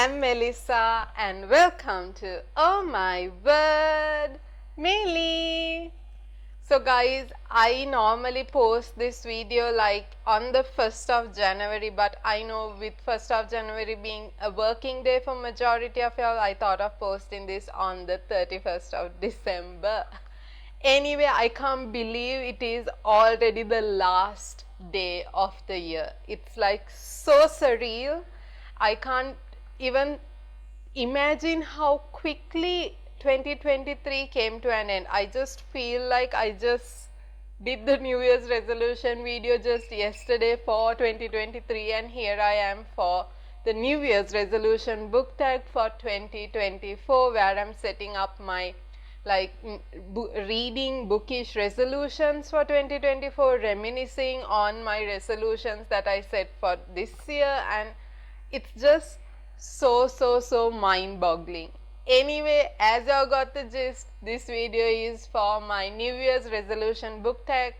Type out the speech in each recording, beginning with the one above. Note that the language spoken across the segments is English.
I'm Melissa and welcome to Oh My Word Melly. So guys, I normally post this video like on the 1st of January, but I know with 1st of January being a working day for majority of y'all, I thought of posting this on the 31st of December. Anyway, I can't believe it is already the last day of the year. It's like so surreal. I can't even imagine how quickly 2023 came to an end. I just feel like I just did the New Year's resolution video just yesterday for 2023, and here I am for the New Year's resolution book tag for 2024, where I'm setting up my reading bookish resolutions for 2024, reminiscing on my resolutions that I set for this year, and it's just so mind boggling. Anyway, as y'all got the gist, this video is for my New Year's resolution book tag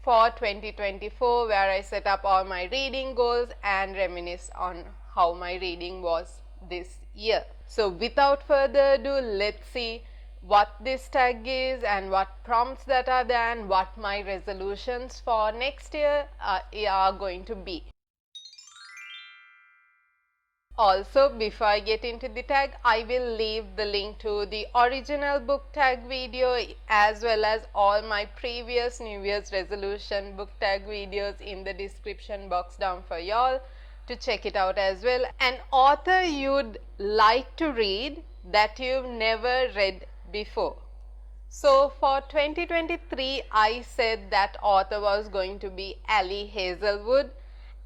for 2024, where I set up all my reading goals and reminisce on how my reading was this year. So without further ado, let's see what this tag is and what prompts that are there and what my resolutions for next year are going to be. Also, before I get into the tag, I will leave the link to the original book tag video as well as all my previous New Year's resolution book tag videos in the description box down for y'all to check it out as well. An author you'd like to read that you've never read before. So for 2023, I said that author was going to be Ali Hazelwood.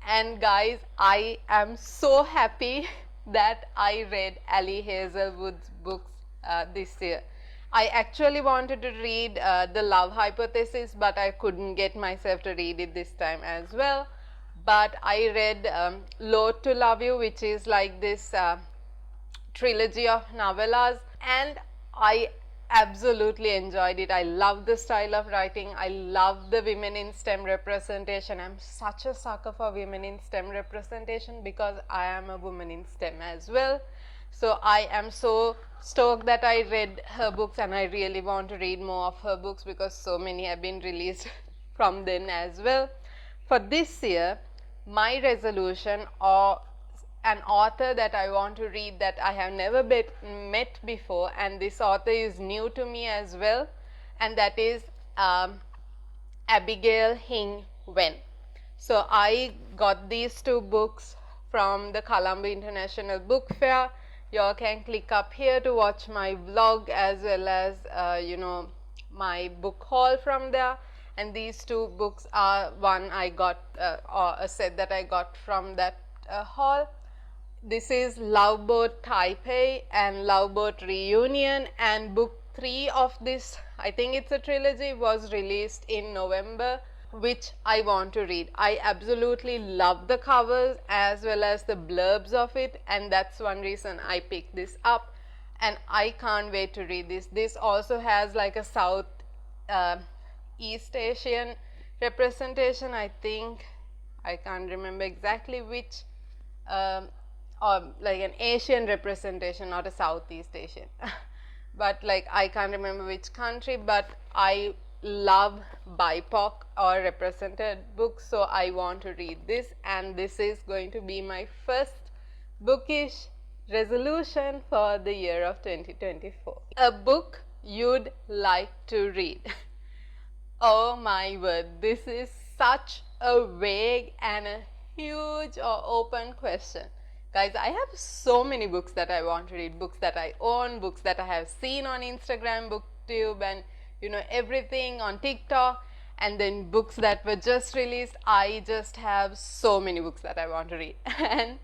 And guys, I am so happy that I read Ali Hazelwood's books this year. I actually wanted to read The Love Hypothesis, but I couldn't get myself to read it this time as well. But I read Loath to Love You, which is like this trilogy of novellas, and I absolutely enjoyed it. I love the style of writing. I love the women in STEM representation. I'm such a sucker for women in STEM representation because I am a woman in STEM as well. So I am so stoked that I read her books, and I really want to read more of her books because so many have been released from then as well. For this year, my resolution, or an author that I want to read that I have never met before, and this author is new to me as well, and that is Abigail Hing Wen. So I got these two books from the Colombo International Book Fair. You can click up here to watch my vlog as well as my book haul from there. And these two books are one I got or a set that I got from that haul. This is Love Boat Taipei and Love Boat Reunion, and book 3 of this, I think it's a trilogy, was released in November, which I want to read. I absolutely love the covers as well as the blurbs of it, and that's one reason I picked this up, and I can't wait to read this. This also has like a South East Asian representation. I think, I can't remember exactly which, or like an Asian representation, not a Southeast Asian. But like I can't remember which country, but I love BIPOC or represented books, so I want to read this, and this is going to be my first bookish resolution for the year of 2024. A book you'd like to read. Oh my word, this is such a vague and a huge or open question. Guys, I have so many books that I want to read, books that I own, books that I have seen on Instagram, BookTube, and everything on TikTok, and then books that were just released. I just have so many books that I want to read. And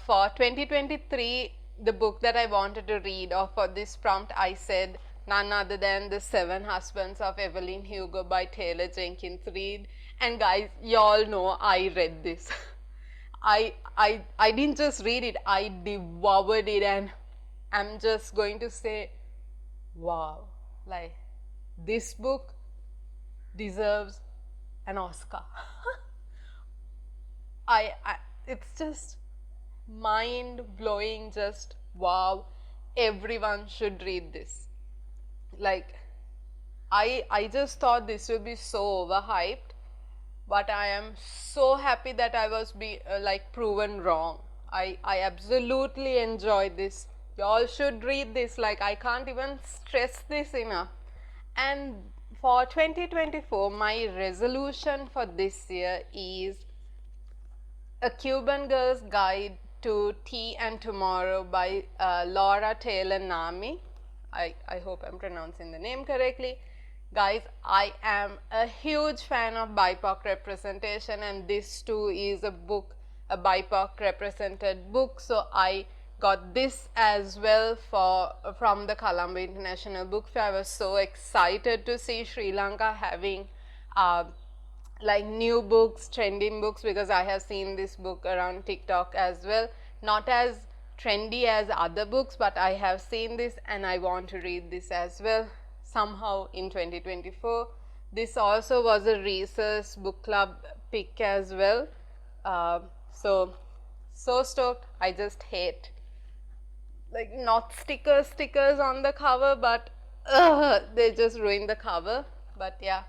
for 2023, the book that I wanted to read, or for this prompt, I said none other than The 7 Husbands of Evelyn Hugo by Taylor Jenkins Reid. And guys, y'all know I read this. I didn't just read it, I devoured it, and I'm just going to say, wow, like this book deserves an Oscar. It's just mind blowing, just wow, everyone should read this. Like, I just thought this would be so overhyped, but I am so happy that I was proven wrong. I absolutely enjoyed this. Y'all should read this. Like, I can't even stress this enough. And for 2024, my resolution for this year is A Cuban Girl's Guide to Tea and Tomorrow by Laura Taylor Nami. I hope I'm pronouncing the name correctly. Guys, I am a huge fan of BIPOC representation, and this too is a book, a BIPOC represented book. So I got this as well from the Colombo International Book Fair. I was so excited to see Sri Lanka having like new books, trending books, because I have seen this book around TikTok as well. Not as trendy as other books, but I have seen this and I want to read this as well somehow in 2024. This also was a Reese's book club pick as well. So stoked. I just hate like not stickers on the cover, but they just ruined the cover. But yeah,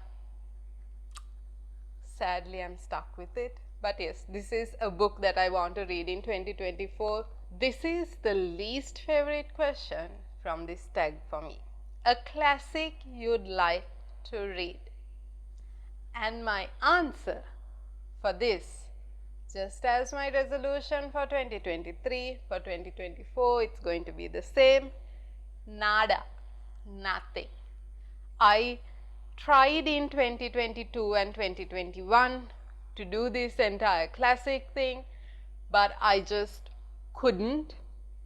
sadly I'm stuck with it. But yes, this is a book that I want to read in 2024. This is the least favorite question from this tag for me. A classic you'd like to read. And my answer for this, just as my resolution for 2023, for 2024, it's going to be the same. Nada, nothing. I tried in 2022 and 2021 to do this entire classic thing, but I just couldn't.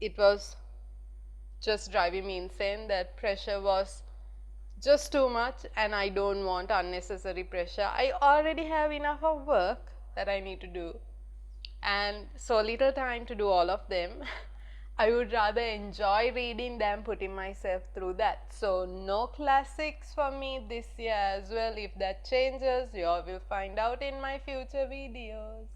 It was just driving me insane. That pressure was just too much, and I don't want unnecessary pressure. I already have enough of work that I need to do, and so little time to do all of them. I would rather enjoy reading than putting myself through that. So no classics for me this year as well. If that changes, you all will find out in my future videos.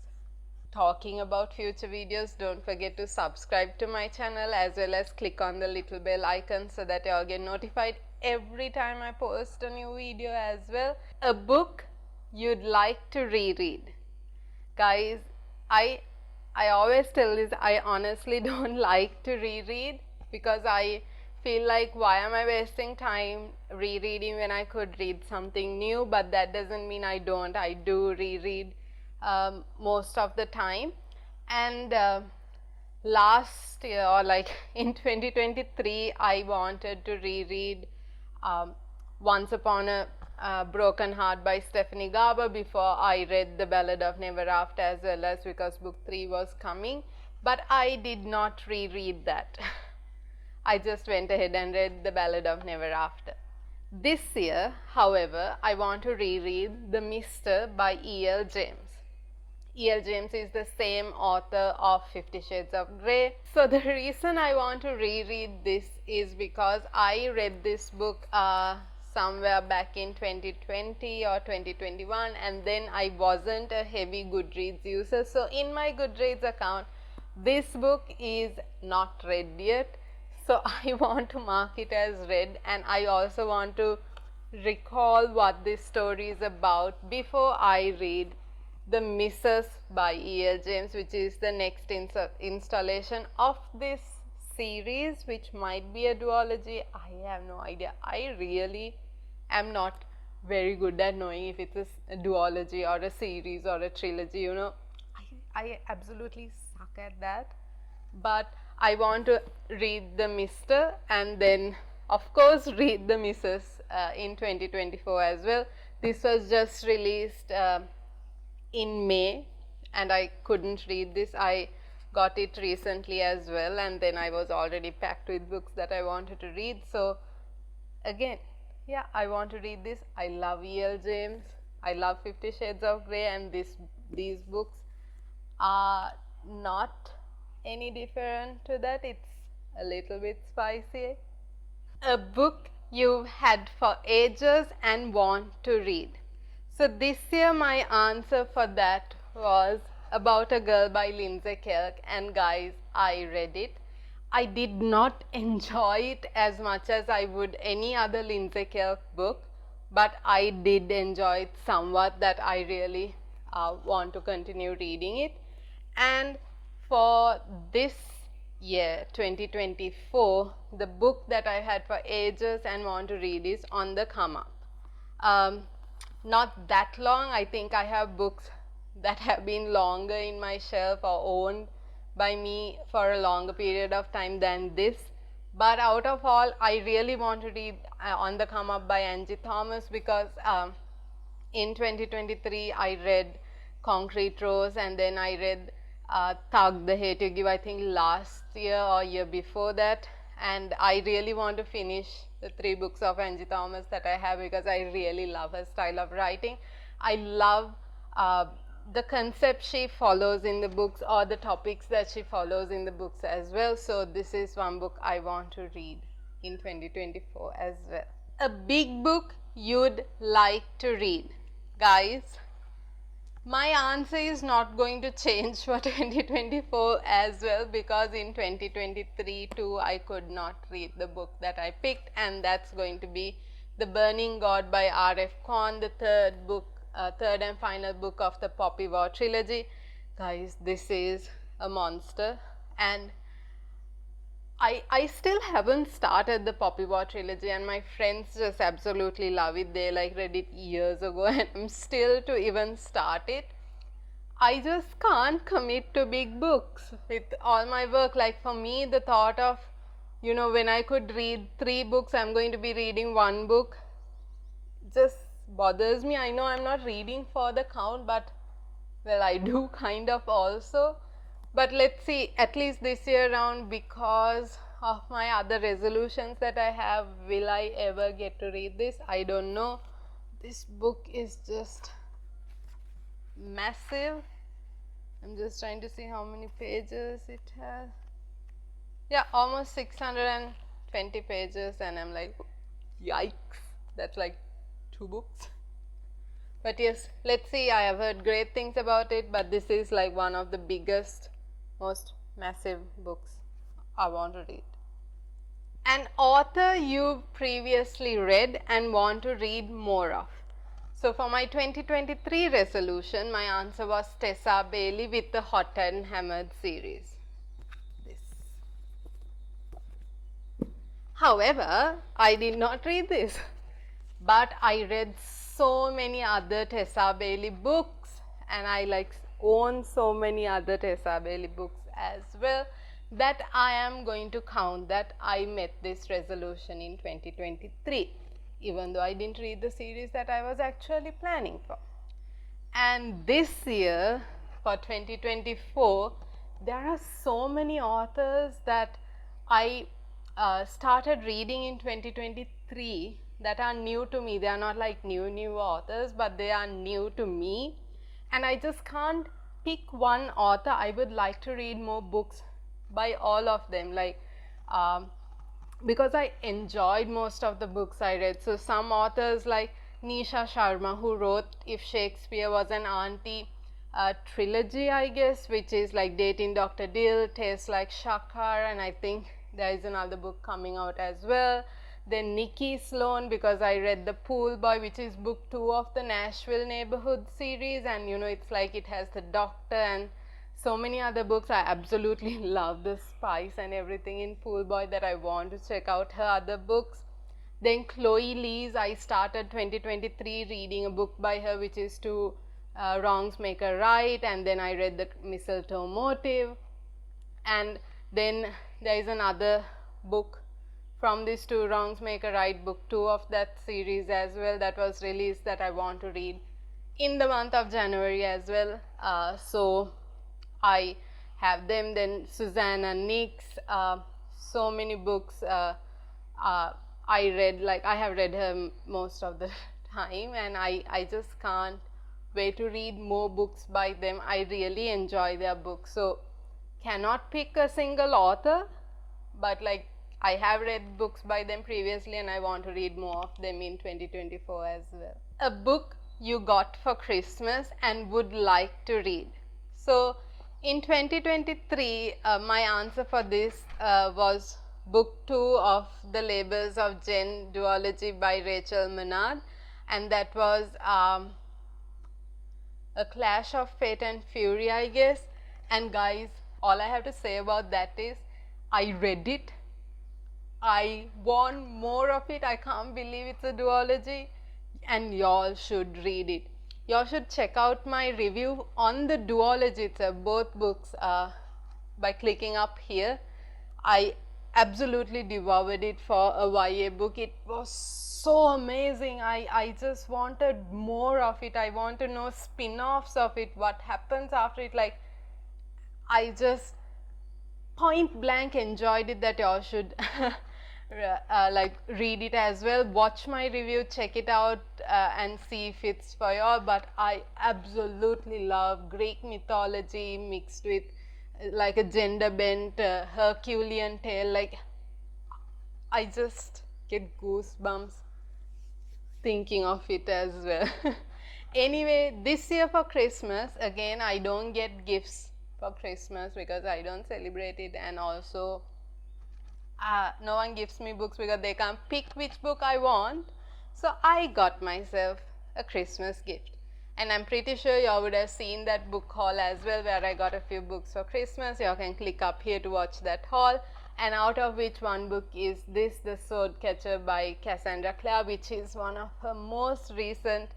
Talking about future videos, don't forget to subscribe to my channel as well as click on the little bell icon so that you all get notified every time I post a new video as well. A book you'd like to reread. Guys, I always tell this, I honestly don't like to reread because I feel like, why am I wasting time rereading when I could read something new? But that doesn't mean I don't. I do reread most of the time. And last year, or like in 2023, I wanted to reread Once Upon a Broken Heart by Stephanie Garber before I read The Ballad of Never After, as well as because book 3 was coming, but I did not reread that. I just went ahead and read The Ballad of Never After. This year, however, I want to reread The Mister by E.L. James. E.L. James is the same author of 50 Shades of Grey. So the reason I want to reread this is because I read this book somewhere back in 2020 or 2021, and then I wasn't a heavy Goodreads user. So in my Goodreads account, this book is not read yet. So I want to mark it as read, and I also want to recall what this story is about before I read The Missus by E.L. James, which is the next installation of this series, which might be a duology. I have no idea. I really am not very good at knowing if it's a duology or a series or a trilogy, you know. I absolutely suck at that. But I want to read The Mister and then of course read The Missus in 2024 as well. This was just released in May and I couldn't read this. I got it recently as well, and then I was already packed with books that I wanted to read. So again, yeah, I want to read this. I love E.L. James. I love 50 Shades of Grey, and these books are not any different to that. It's a little bit spicy. A book you've had for ages and want to read. So this year my answer for that was About a Girl by Lindsay Kelk, and guys, I read it. I did not enjoy it as much as I would any other Lindsay Kelk book, but I did enjoy it somewhat that I really want to continue reading it. And for this year 2024, the book that I had for ages and want to read is On the Come Up. Not that long. I think I have books that have been longer in my shelf or owned by me for a longer period of time than this. But out of all, I really want to read On the Come Up by Angie Thomas, because in 2023 I read Concrete Rose, and then I read Thug, The Hate You Give, I think last year or year before that. And I really want to finish the 3 books of Angie Thomas that I have, because I really love her style of writing. I love the concept she follows in the books, or the topics that she follows in the books as well. So this is one book I want to read in 2024 as well. A big book you'd like to read. Guys, my answer is not going to change for 2024 as well, because in 2023 too I could not read the book that I picked, and that's going to be The Burning God by R.F. Kuan, the third and final book of the Poppy War trilogy. Guys, this is a monster, and I still haven't started the Poppy War trilogy, and my friends just absolutely love it. They like read it years ago, and I'm still to even start it. I just can't commit to big books with all my work. Like for me, the thought of, you know, when I could read 3 books, I'm going to be reading 1 book, just bothers me. I know I'm not reading for the count, but well, I do kind of also. But let's see, at least this year round, because of my other resolutions that I have, will I ever get to read this? I don't know. This book is just massive. I'm just trying to see how many pages it has. Yeah, almost 620 pages, and I'm like, yikes, that's like 2 books. But yes, let's see. I have heard great things about it, but this is like one of the biggest, most massive books I want to read. An author you've previously read and want to read more of. So for my 2023 resolution, my answer was Tessa Bailey with the Hot and Hammered series. This. However, I did not read this, but I read so many other Tessa Bailey books, and I like own so many other Tessa Bailey books as well, that I am going to count that I met this resolution in 2023, even though I didn't read the series that I was actually planning for. And this year, for 2024, there are so many authors that I started reading in 2023 that are new to me. They are not like new authors, but they are new to me, and I just can't pick one author. I would like to read more books by all of them, like because I enjoyed most of the books I read. So some authors like Nisha Sharma, who wrote If Shakespeare Was an Auntie trilogy, I guess, which is like Dating Dr. Dill, Tastes Like Shakar, and I think there is another book coming out as well. Then Nikki Sloan, because I read The Pool Boy, which is book 2 of the Nashville Neighborhood series, and you know, it's like it has the doctor and so many other books. I absolutely love the spice and everything in Pool Boy that I want to check out her other books. Then Chloe Lees, I started 2023 reading a book by her, which is To Wrongs Make a Right, and then I read The Mistletoe Motive. And then there is another book from this To Wrongs Make a Right, book 2 of that series as well, that was released, that I want to read in the month of January as well. So I have them. Then Susanna Nix, so many books I read, like I have read her most of the time, and I just can't wait to read more books by them. I really enjoy their books. So cannot pick a single author, but like I have read books by them previously, and I want to read more of them in 2024 as well. A book you got for Christmas and would like to read. So in 2023, my answer for this was book 2 of The Labors of Gen Duology by Rachel Menard, and that was A Clash of Fate and Fury, I guess. And guys, all I have to say about that is I read it. I want more of it. I can't believe it's a duology, and y'all should read it. Y'all should check out my review on the duology itself, both books, by clicking up here. I absolutely devoured it for a YA book. It was so amazing. I just wanted more of it. I want to know spin-offs of it, what happens after it. Like, I just point blank enjoyed it, that y'all should like read it as well. Watch my review, check it out, and see if it's for y'all. But I absolutely love Greek mythology mixed with like a gender bent Herculean tale. Like, I just get goosebumps thinking of it as well. Anyway, this year for Christmas, again, I don't get gifts for Christmas because I don't celebrate it, and also no one gives me books because they can't pick which book I want. So I got myself a Christmas gift, and I'm pretty sure y'all would have seen that book haul as well, where I got a few books for Christmas. Y'all can click up here to watch that haul, and out of which one book is this, The Sword Catcher by Cassandra Clare, which is one of her most recent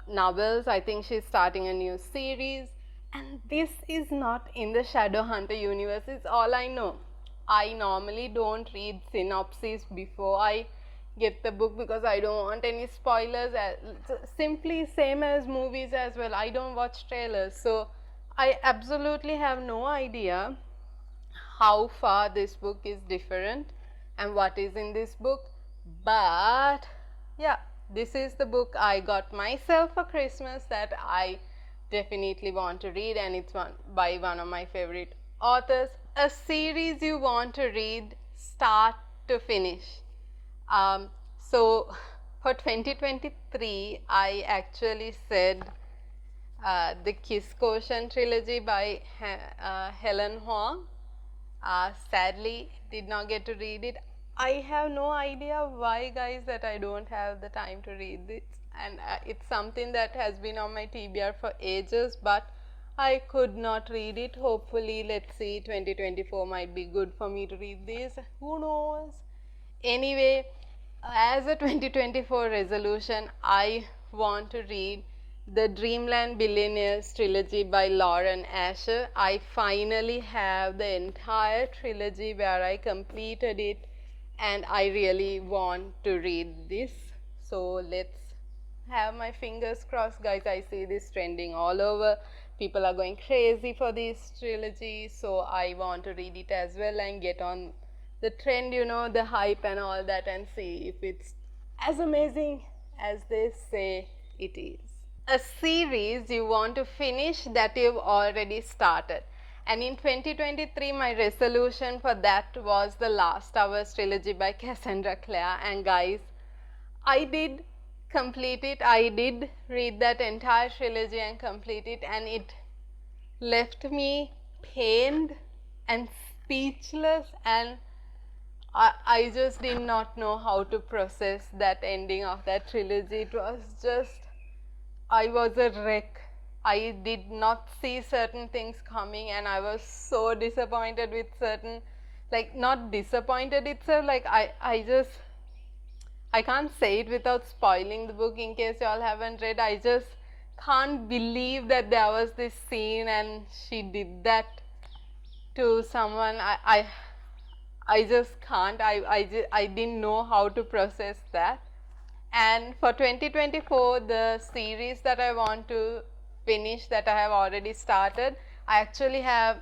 novels. I think she's starting a new series, and this is not in the Shadowhunter universe, is all I know. I normally don't read synopses before I get the book because I don't want any spoilers. Simply same as movies as well, I don't watch trailers, so I absolutely have no idea how far this book is different and what is in this book. But yeah, this is the book I got myself for Christmas that I definitely want to read, and it's by one of my favorite authors. A series you want to read start to finish. So for 2023, I actually said the Kiss Quotient trilogy by Helen Huang. Sadly, did not get to read it. I have no idea why, guys, that I don't have the time to read it, and it's something that has been on my TBR for ages, but I could not read it. Hopefully, let's see, 2024 might be good for me to read this. Who knows? Anyway, as a 2024 resolution, I want to read the Dreamland Billionaires trilogy by Lauren Asher. I finally have the entire trilogy where I completed it, and I really want to read this. So let's have my fingers crossed, guys. I see this trending all over. People are going crazy for this trilogy, so I want to read it as well and get on the trend, you know, the hype and all that, and see if it's as amazing as they say it is. A series you want to finish that you've already started. And in 2023, my resolution for that was The Last Hours trilogy by Cassandra Clare. And guys, I did complete it. I did read that entire trilogy and complete it, and it left me pained and speechless, and I just did not know how to process that ending of that trilogy. It was just, I was a wreck. I did not see certain things coming, and I was so disappointed with certain, like, not disappointed itself, like I can't say it without spoiling the book in case y'all haven't read. I just can't believe that there was this scene and she did that to someone. I just can't. I didn't know how to process that. And for 2024, the series that I want to finish that I have already started, I actually have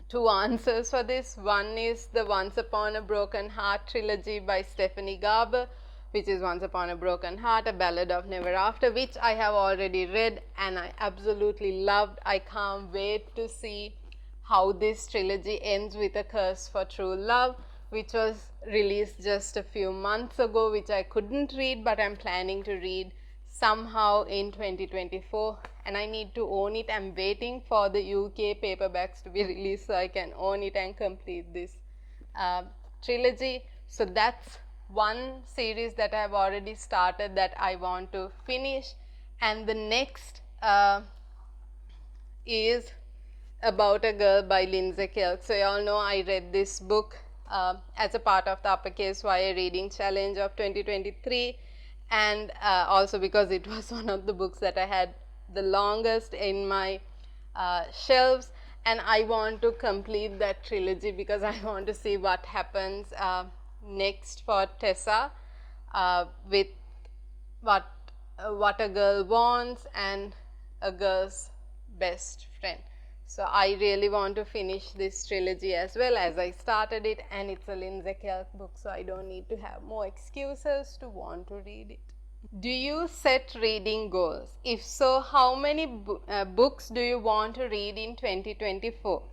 two answers for this. One is the Once Upon a Broken Heart trilogy by Stephanie Garber, which is Once Upon a Broken Heart, A Ballad of Never After, which I have already read and I absolutely loved. I can't wait to see how this trilogy ends with A Curse for True Love, which was released just a few months ago, which I couldn't read, but I'm planning to read somehow in 2024. and I need to own it. I'm waiting for the UK paperbacks to be released so I can own it and complete this trilogy. So that's one series that I've already started that I want to finish, and the next is About a Girl by Lindsay Kelk. So you all know I read this book as a part of the Uppercase YA Reading Challenge of 2023, and also because it was one of the books that I had the longest in my shelves, and I want to complete that trilogy because I want to see what happens next for Tessa with what a Girl Wants and A Girl's Best Friend. So I really want to finish this trilogy as well, as I started it, and it's a Lindsay Kelk book, so I don't need to have more excuses to want to read it. Do you set reading goals? If so, how many books do you want to read in 2024?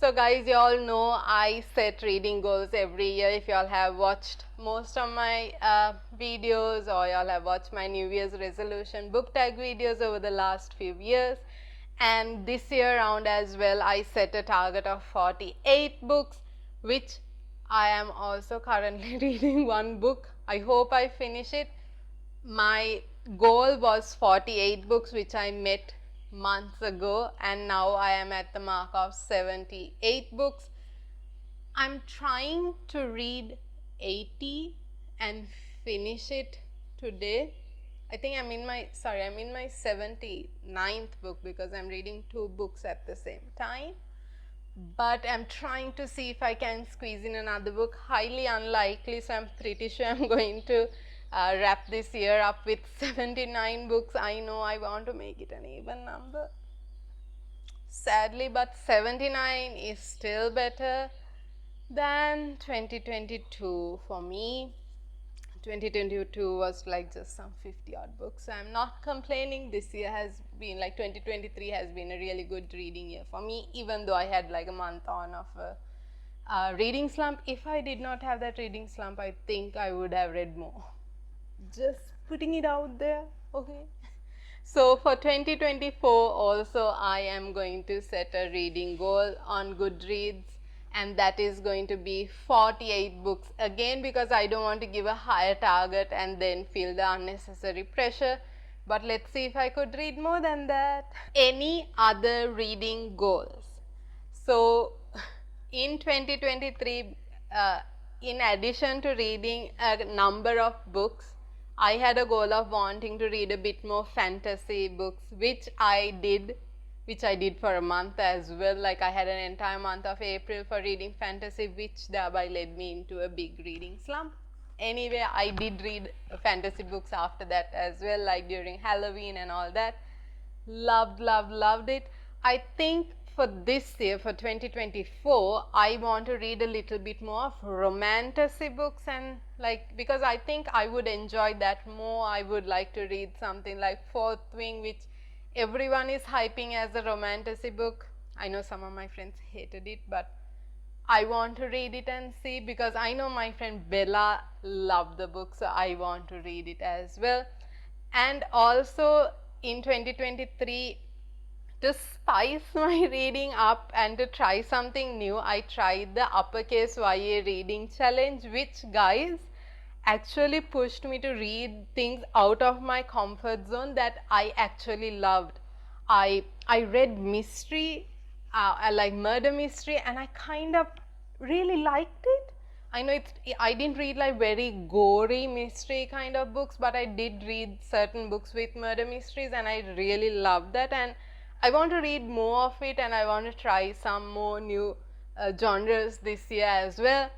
So guys, you all know I set reading goals every year. If you all have watched most of my videos, or you all have watched my New Year's resolution Booktag videos over the last few years, and this year round as well, I set a target of 48 books, which I am also currently reading one book. I hope I finish it. My goal was 48 books, which I met months ago, and now I am at the mark of 78 books. I'm trying to read 80 and finish it today. I think I'm in my 79th book because I'm reading 2 books at the same time. But I'm trying to see if I can squeeze in another book. Highly unlikely, so I'm pretty sure I'm going to wrap this year up with 79 books. I know I want to make it an even number, sadly, but 79 is still better than 2022 for me. 2022 was like just some 50 odd books, so I'm not complaining. This year has been like 2023 has been a really good reading year for me, even though I had like a month on of a reading slump. If I did not have that reading slump, I think I would have read more. Just putting it out there, okay? So for 2024 also, I am going to set a reading goal on Goodreads, and that is going to be 48 books, again because I don't want to give a higher target and then feel the unnecessary pressure, but let's see if I could read more than that. Any other reading goals? So in 2023, in addition to reading a number of books, I had a goal of wanting to read a bit more fantasy books, which I did for a month as well. Like I had an entire month of April for reading fantasy, which thereby led me into a big reading slump. Anyway, I did read fantasy books after that as well, like during Halloween and all that. Loved it. I think for this year, for 2024, I want to read a little bit more of romantasy books, and like, because I think I would enjoy that more. I would like to read something like Fourth Wing, which everyone is hyping as a romantasy book. I know some of my friends hated it, but I want to read it and see, because I know my friend Bella loved the book, so I want to read it as well. And also in 2023, to spice my reading up and to try something new, I tried the Uppercase YA Reading Challenge, which, guys, actually pushed me to read things out of my comfort zone that I actually loved. I read mystery, like murder mystery, and I kind of really liked it. I know I didn't read like very gory mystery kind of books, but I did read certain books with murder mysteries, and I really loved that, and I want to read more of it, and I want to try some more new genres this year as well.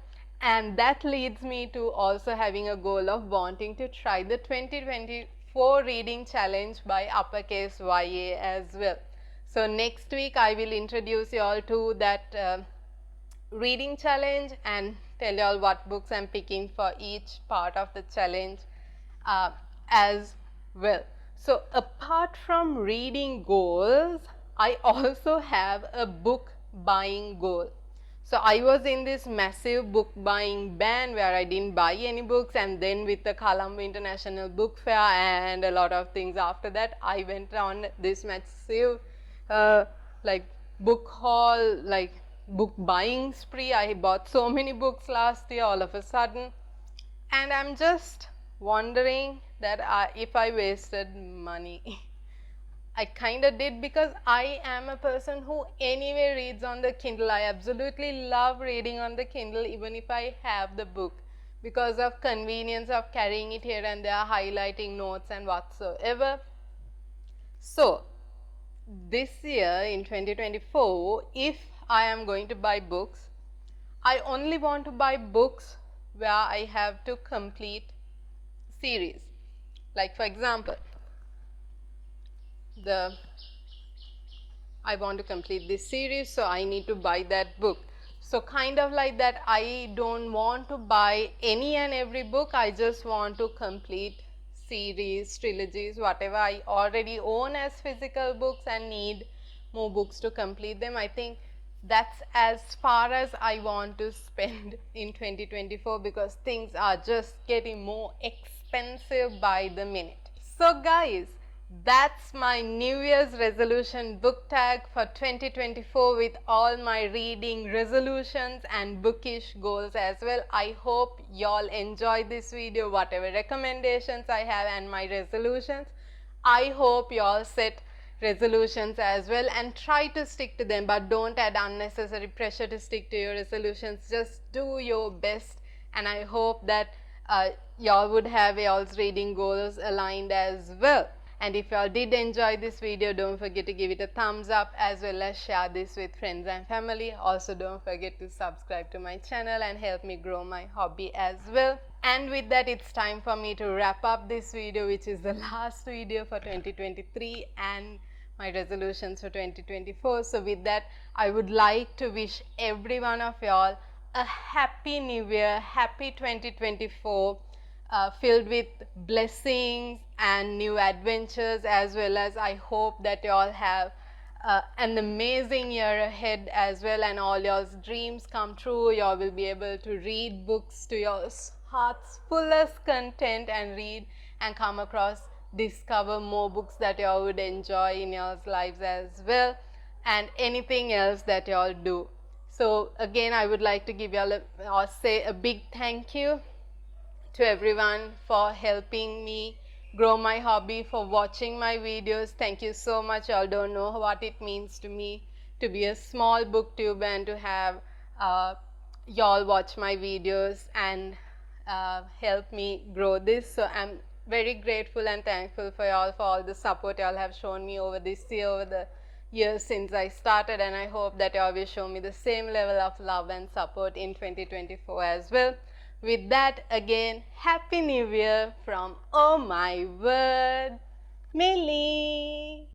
And that leads me to also having a goal of wanting to try the 2024 reading challenge by Uppercase YA as well. So next week I will introduce you all to that reading challenge and tell you all what books I'm picking for each part of the challenge as well. So apart from reading goals, I also have a book buying goal. So I was in this massive book buying ban where I didn't buy any books, and then with the Colombo International Book Fair and a lot of things after that, I went on this massive like book haul, like book buying spree. I bought so many books last year all of a sudden, and I'm just wondering that if I wasted money. I kind of did, because I am a person who anyway reads on the Kindle. I absolutely love reading on the Kindle even if I have the book, because of convenience of carrying it here and there, highlighting notes and whatsoever. So this year in 2024, if I am going to buy books, I only want to buy books where I have to complete series. Like for example, I want to complete this series, so I need to buy that book. So kind of like that, I don't want to buy any and every book. I just want to complete series, trilogies, whatever I already own as physical books and need more books to complete them. I think that's as far as I want to spend in 2024, because things are just getting more expensive by the minute. So guys, that's my New Year's resolution book tag for 2024 with all my reading resolutions and bookish goals as well. I hope y'all enjoy this video, whatever recommendations I have and my resolutions. I hope y'all set resolutions as well and try to stick to them, but don't add unnecessary pressure to stick to your resolutions. Just do your best, and I hope that y'all would have y'all's reading goals aligned as well. And if y'all did enjoy this video, don't forget to give it a thumbs up as well as share this with friends and family. Also don't forget to subscribe to my channel and help me grow my hobby as well. And with that, it's time for me to wrap up this video, which is the last video for 2023 and my resolutions for 2024. So with that, I would like to wish every one of y'all a happy new year, happy 2024, filled with blessings and new adventures, as well as I hope that you all have an amazing year ahead as well, and all y'all's dreams come true. Y'all will be able to read books to your heart's fullest content and read and come across, discover more books that y'all would enjoy in y'all's lives as well, and anything else that y'all do. So again, I would like to give y'all or say a big thank you to everyone for helping me grow my hobby, for watching my videos. Thank you so much. Y'all don't know what it means to me to be a small booktube and to have y'all watch my videos and help me grow this. So I'm very grateful and thankful for y'all for all the support y'all have shown me over this year, over the years since I started, and I hope that y'all will show me the same level of love and support in 2024 as well. With that, again, Happy New Year from Oh My Word Melly.